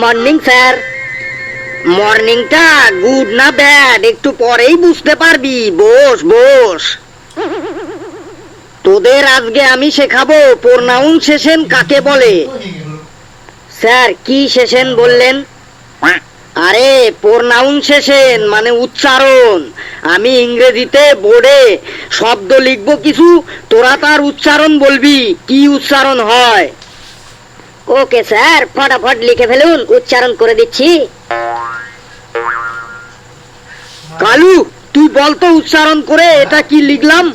Morning sir. মর্নিংটা good না bad একটু পরেই বুঝতে পারবি, বস বস। তোদের আজকে আমি শেখাবো প্রোনাউন্সিয়েশন কাকে বলে। স্যার কি সেশন বললেন? আরে প্রোনাউন্সিয়েশন মানে উচ্চারণ। আমি ইংরেজিতে বোর্ডে শব্দ লিখবো কিছু, তোরা তার উচ্চারণ বলবি, কি উচ্চারণ হয়। ওকে স্যার, ফটাফট লিখে ফেলুন, উচ্চারণ করে দিচ্ছি। কালু তুই বলতো উচ্চারণ করে এটা কি লিখলাম।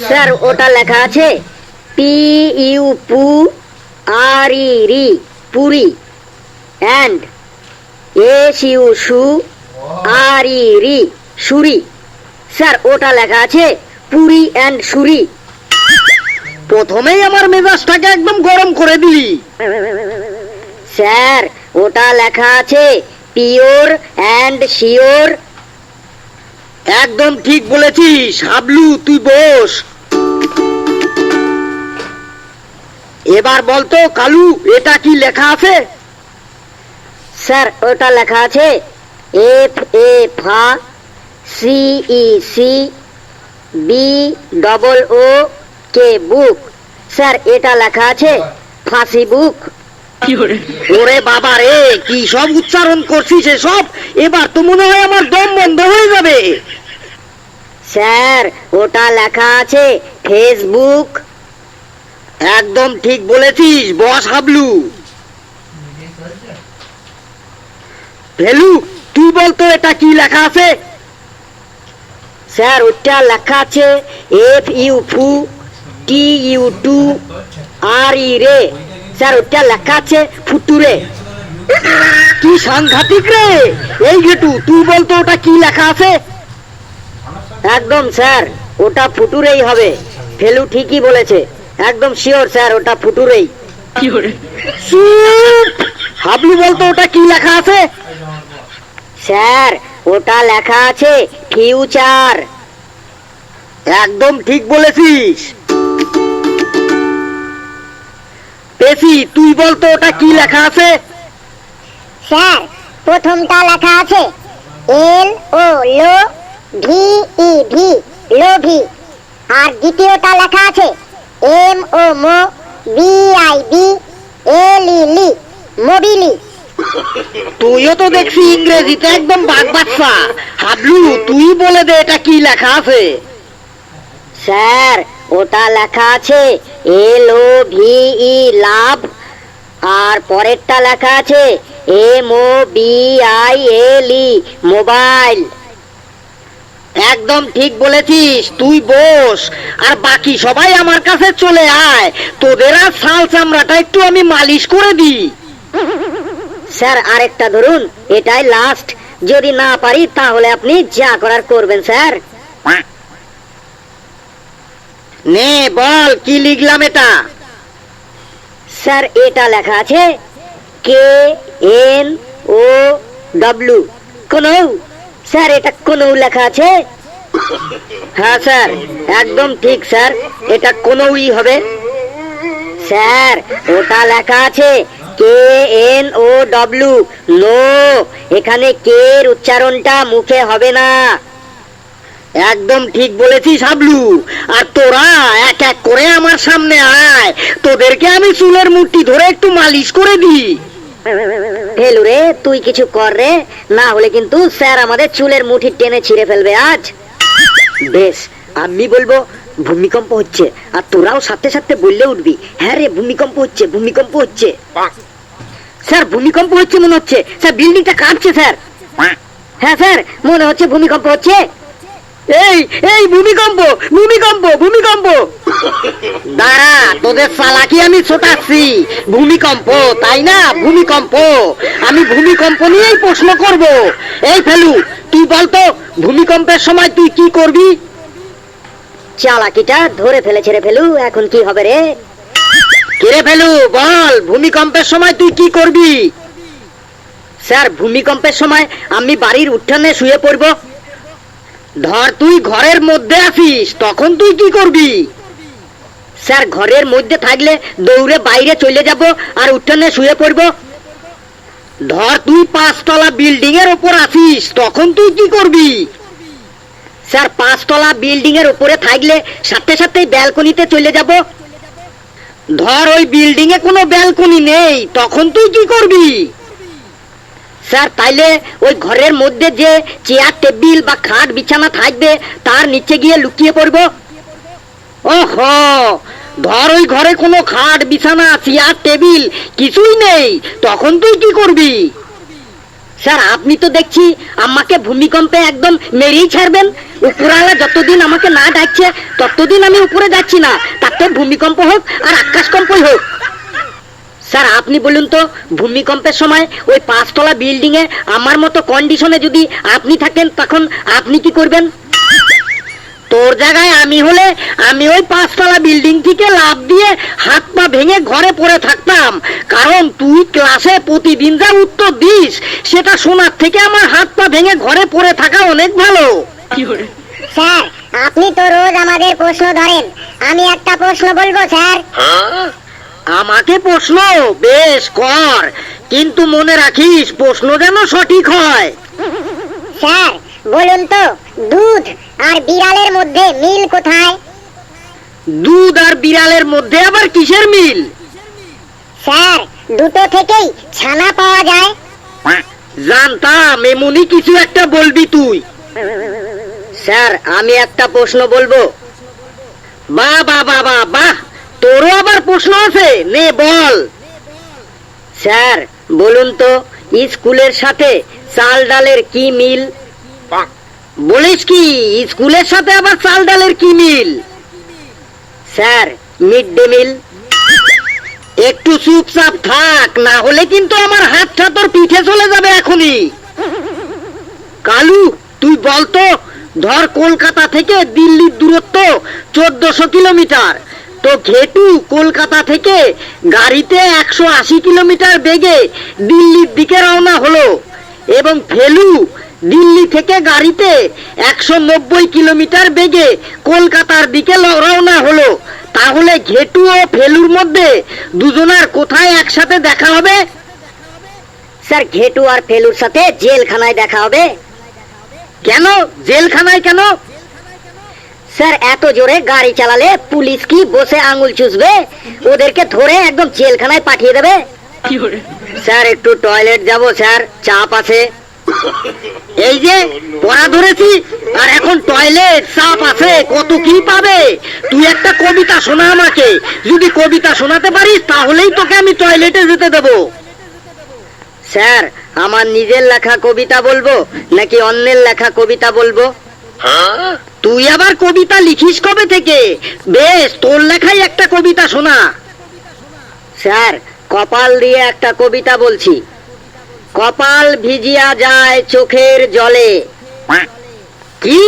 স্যার ওটা লেখা আছে পি ইউ পু আর ই রি পুরি অ্যান্ড এস ইউ সু আর ই রি সুরি। স্যার ওটা লেখা আছে পুরি অ্যান্ড সুরি। প্রথমেই আমার মেজাজটাকে একদম গরম করে দিলি। স্যার ওটা লেখা আছে পিওর অ্যান্ড শিওর। একদম ঠিক বলেছিস হাবলু, তুই বস। এবার বলতো কালু এটা কি লেখা আছে। স্যার ওটা লেখা আছে এফ এ ফা C E C B double O K book. Sir এটা লেখা আছে ফাঁসি বুক। ওরে বাবা রে, কি সব উচ্চারণ করছিস এসব, এবার তো মনে হয় আমার দম বন্ধ হয়ে যাবে। স্যার ওটা লেখা আছে ফেসবুক। একদম ঠিক বলেছিস, বস হাবলু। ভেলু তুই বলতো এটা কি লেখা আছে। স্যার ওটা লেখা আছে এফ ইউ ফু টি ইউ টু আর ই রে। স্যার ওটা লেখা আছে ফুটুরে। কি সাংঘাতিক রে। এই গেটু তুই বলতো ওটা কি লেখা আছে। একদম স্যার ওটা ফুটুরেই হবে। ফেলু ঠিকই বলেছে, একদম শিওর স্যার ওটা ফুটুরেই। হাবলু বলতো ওটা কি লেখা আছে। স্যার ওটা লেখা আছে ফিউচার। একদম ঠিক বলেছিস। পেশি তুই বলতো ওটা কি লেখা আছে। স্যার প্রথমটা লেখা আছে এল ও লো ভি ই ভি লোভি, আর দ্বিতীয়টা লেখা আছে এম ও মো B I B L E লি মোবিলি। তুইও তো দেখছি ইংরেজিতে একদম বাগ বাচ্চা। হাবলু তুই বলে দে এটা কি লেখা আছে। স্যার ওটা লেখা আছে এল ও ভি ই লাভ, আর পরেরটা লেখা আছে M O B I L E mobile. একদম ঠিক বলেছিস, তুই বস আর বাকি সবাই আমার কাছে চলে আয়, তোদের আর ছাল চামড়াটা একটু আমি মালিশ করে দিই। স্যার আরেকটা ধরুন, এটাই লাস্ট, যদি না পারি তাহলে আপনি যা করার করবেন স্যার। নে বল কি লিখলাম এটা। স্যার এটা লেখা আছে কে এন ও ডব্লিউ কনৌ। স্যার এটা কনৌ লেখা আছে। হ্যাঁ স্যার একদম ঠিক স্যার, এটা কনৌই হবে। স্যার ওটা লেখা আছে K N O W know, এখানে কে এর উচ্চারণটা মুখে হবে না। একদম ঠিক বলেছিস হাবলু। আর তোরা এক এক করে আমার সামনে আয়, তোদেরকে আমি চুলের মুঠি ধরে একটু মালিশ করে দিই। ফেলু রে তুই কিছু কর রে, না হলে কিন্তু স্যার আমাদের চুলের মুঠি টেনে ছিঁড়ে ফেলবে আজ। বেশ আমি বলবো ভূমিকম্প হচ্ছে, আর তোরাও সাথে সাথে বললে উঠবি হ্যাঁ রে ভূমিকম্প হচ্ছে ভূমিকম্প হচ্ছে। স্যার ভূমিকম্প হচ্ছে মনে হচ্ছে, স্যার বিল্ডিংটা কাঁপছে স্যার। হ্যাঁ স্যার মনে হচ্ছে ভূমিকম্প হচ্ছে। এই এই ভূমিকম্প ভূমিকম্প ভূমিকম্প। দাঁড়া তোদের চালাকি আমি ছোটাচ্ছি। ভূমিকম্প তাই না, ভূমিকম্প। আমি ভূমিকম্প নিয়েই প্রশ্ন করব। এই ফেলু তুই বলতো ভূমিকম্পের সময় তুই কি করবি। চালাকিটা ধরে ফেলেছে রে ফেলু, এখন কি হবে রে। কে ফেলু বল ভূমিকম্পের সময় তুই কি করবি। স্যার ভূমিকম্পের সময় আমি বাড়ির উঠানে শুয়ে পড়ব। ধর তুই ঘরের মধ্যে আছিস, তখন তুই কি করবি। স্যার ঘরের মধ্যে থাকলে দৌড়ে বাইরে চলে যাব আর উঠানে শুয়ে পড়ব। ধর তুই 5 তলা বিল্ডিং এর উপর আছিস, তখন তুই কি করবি? স্যার 5 তলা বিল্ডিং এর উপরে থাকলে সাথে সাথেই ব্যালকনিতে চলে যাব। ধর ওই বিল্ডিং এ কোনো ব্যালকনি নেই, তখন তুই কি করবি? স্যার তাইলে ওই ঘরের মধ্যে যে চেয়ার টেবিল বা খাট বিছানা থাকবে তার নিচে গিয়ে লুকিয়ে পড়ব। ওহো, ধর ওই ঘরে কোনো খাট বিছানা চেয়ার টেবিল কিছুই নেই, তখন তুই কি করবি? স্যার আপনি তো দেখছি আমাকে ভূমিকম্পে একদম মেরেই ছাড়বেন। উপরওয়ালা যতদিন আমাকে না ডাকছে ততদিন আমি উপরে যাচ্ছি না, তাতে ভূমিকম্প হোক আর আকাশকম্পই হোক। স্যার আপনি বলুন তো, ভূমিকম্পের সময় ওই 5 তলা বিল্ডিং এ আমার মতো কন্ডিশনে যদি আপনি থাকেন, তখন আপনি কি করবেন? তোর জায়গায় আমি হলে আমি ওই 5 তলা বিল্ডিং থেকে লাফ দিয়ে হাত পা ভেঙে ঘরে পড়ে থাকতাম, কারণ তুই ক্লাসে প্রতিদিন যা উত্তর দিস সেটা শোনার থেকে আমার হাত পা ভেঙে ঘরে পড়ে থাকা অনেক ভালো। স্যার আপনি তো রোজ আমাদের প্রশ্ন ধরেন, আমি একটা প্রশ্ন বলবো স্যার। আমাকে প্রশ্ন? বেশ কর, কিন্তু মনে রাখিস প্রশ্ন যেন সঠিক হয়। স্যার বলুন তো, দুধ আর বিড়ালের মধ্যে মিল কোথায়? দুধ আর বিড়ালের মধ্যে আবার কিসের মিল? স্যার দুটো থেকেই ছানা পাওয়া যায়। জানতাম এমনই কিছু একটা বলবি তুই। স্যার আমি একটা প্রশ্ন বলবো। বাহ বাহ বাহ বাহ বাহ, তোরও আবার প্রশ্ন আছে, নে বল। স্যার বলুন তো, স্কুলের সাথে চাল ডালের কি মিল? বলিস কি, স্কুলের সাথে আবার চাল ডালের কি মিল? Sir mid day meal. একটু চুপচাপ থাক, না হলে কিন্তু আমার হাতটা তোর পিঠে চলে যাবে এখনই। কালু তুই বলতো, ধর কলকাতা থেকে দিল্লির দূরত্ব 1400 কিলোমিটার, তো ঘেটু কলকাতা থেকে গাড়িতে 180 কিলোমিটার বেগে দিল্লির দিকে রওনা হলো, এবং ফেলু দিল্লি থেকে গাড়িতে 190 কিলোমিটার বেগে কলকাতার দিকে রওনা হলো। তাহলে ঘেটু ও ফেলুর মধ্যে দুজনার কোথায় একসাথে দেখা হবে? স্যার ঘেটু আর ফেলুর সাথে জেলখানায় দেখা হবে। কেন জেলখানায় কেন? স্যার এত জোরে গাড়ি চালালে পুলিশ কি বসে আঙুল চুষবে? ওদেরকে ধরে একদম জেলখানায় পাঠিয়ে দেবে। স্যার একটু টয়লেট যাব স্যার, চাপ আছে। এই যে পড়া ধরেছি আর এখন টয়লেট চাপ আছে, কত কি পাবে? তুই একটা কবিতা শোনা আমাকে, যদি কবিতা শোনাতে পারিস তাহলেই তোকে আমি টয়লেটে যেতে দেব। স্যার আমার নিজের লেখা কবিতা বলবো নাকি অন্যের লেখা কবিতা বলবো? তুই আবার কবিতা লিখিস কবে থেকে? বেশ, তোর লেখাই একটা কবিতা শোনা। স্যার কপাল দিয়ে একটা কবিতা বলছি। কপাল ভিজিয়া যায় চোখের জলে। কি?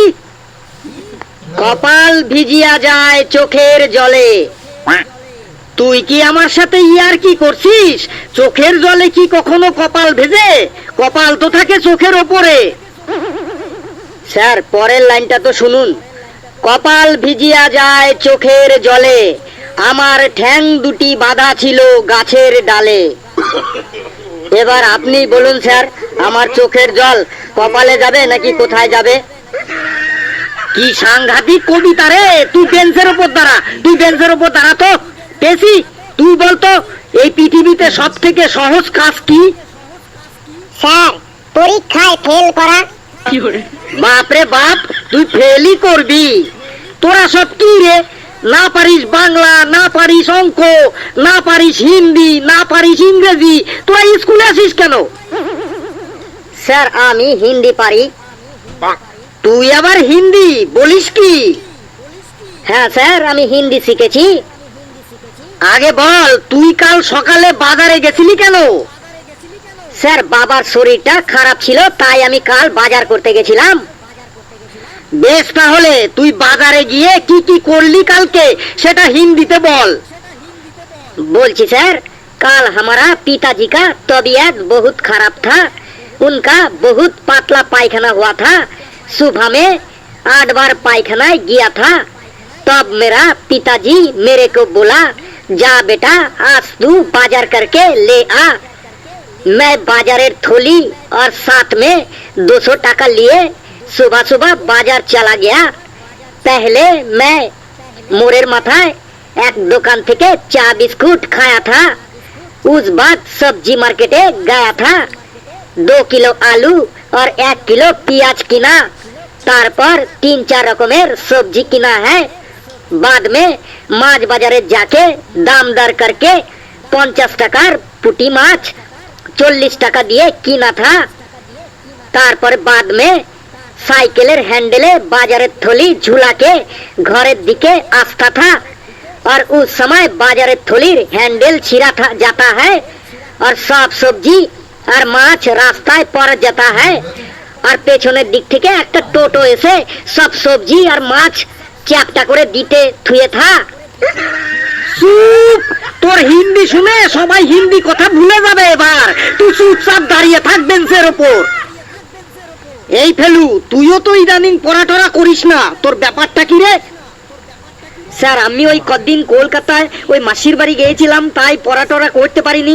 কপাল ভিজিয়া যায় চোখের জলে। তুই কি আমার সাথে ইয়ার কি করছিস? চোখের জলে কি কখনো কপাল ভেজে? কপাল তো থাকে চোখের ওপরে। স্যার পরের লাইনটা তো শুনুন। কপাল ভিজিয়া যায় চোখের জলে, আমার ঠ্যাং দুটি বাঁধা ছিল গাছের ডালে। এবার আপনি বলুন স্যার, আমার চোখের জল কপালে যাবে নাকি কোথায় যাবে? কি সাংঘাতিক কবিতা রে! তুই বেঞ্চের উপর দাঁড়া, তুই বেঞ্চের উপর দাঁড়া তো। পেছি, তুই বলতো এই পৃথিবীতে সব থেকে সহজ কাজ কি? স্যার পরীক্ষায় ফেল করা। বাপরে বাপ, তুই ফেলই করবি? তোরা সব কি রে? না পারিস বাংলা, না পারিস অঙ্ক, না পারিস হিন্দি, না পারিস ইংরেজি, তোরা স্কুলে আসিস কেন? স্যার আমি হিন্দি পারি। তুই আবার হিন্দি বলিস কি? হ্যাঁ স্যার আমি হিন্দি শিখেছি। আগে বল, তুই কাল সকালে বাজারে গেছিলি কেন? স্যার বাবার শরীরটা খারাপ ছিল, তাই আমি কাল বাজার করতে গেছিলাম। বেশ, তাহলে তুই বাজারে গিয়ে কি কি করলি কালকে সেটা হিন্দিতে বল। बोलছি सर, कल हमारा पिताजी का तबीयत बहुत खराब था। उनका बहुत पतला पायखाना हुआ था। सुबह में 8 बार पायखाना गया था। तब मेरा पिताजी मेरे को बोला, जा बेटा आज तू बाजार करके ले आ। मैं बाजारेर थोली और साथ में 200 टाका लिए सुबह सुबह बाजार चला गया। पहले मैं मोड़ेर माथाय एक दुकान থেকে चा बिस्कुट खाया था। उस बाद सब्जी मार्केटे गया था। 2 किलो आलू और 1 किलो प्याज किना। तारपर 3-4 रकमेर सब्जी किना है। बाद में माछ बाजारे जाके दाम दर करके 50 টাকার পুঁটি মাছ 40 টাকা দিয়ে কিনা था। तारपर बाद में साइकिलेर हैंडले बाजारेर थली झूला के घरेर दिके आसता था और उस समय बाजारेर थलिर हैंडल छिरा था जाता है और सब सब्जी और माछ रास्ताय पड़ जाता है और पेछनेर दिक থেকে একটা টোটো এসে সব সবজি আর মাছ চ্যাপটা করে দিতে থুয়ে था। চুপ! তোর হিন্দি শুনে সবাই হিন্দি কথা ভুলে যাবে এবার। তুই চুপচাপ দাঁড়িয়ে থাক বেঞ্চের ওপর। এই ফেলু, তুইও তো ইদানিং পড়াটরা করিস না, তোর ব্যাপারটা কি রে? স্যার আমি ওই কদিন কলকাতায় ওই মাসির বাড়ি গিয়েছিলাম তাই পড়াটরা করতে পারিনি।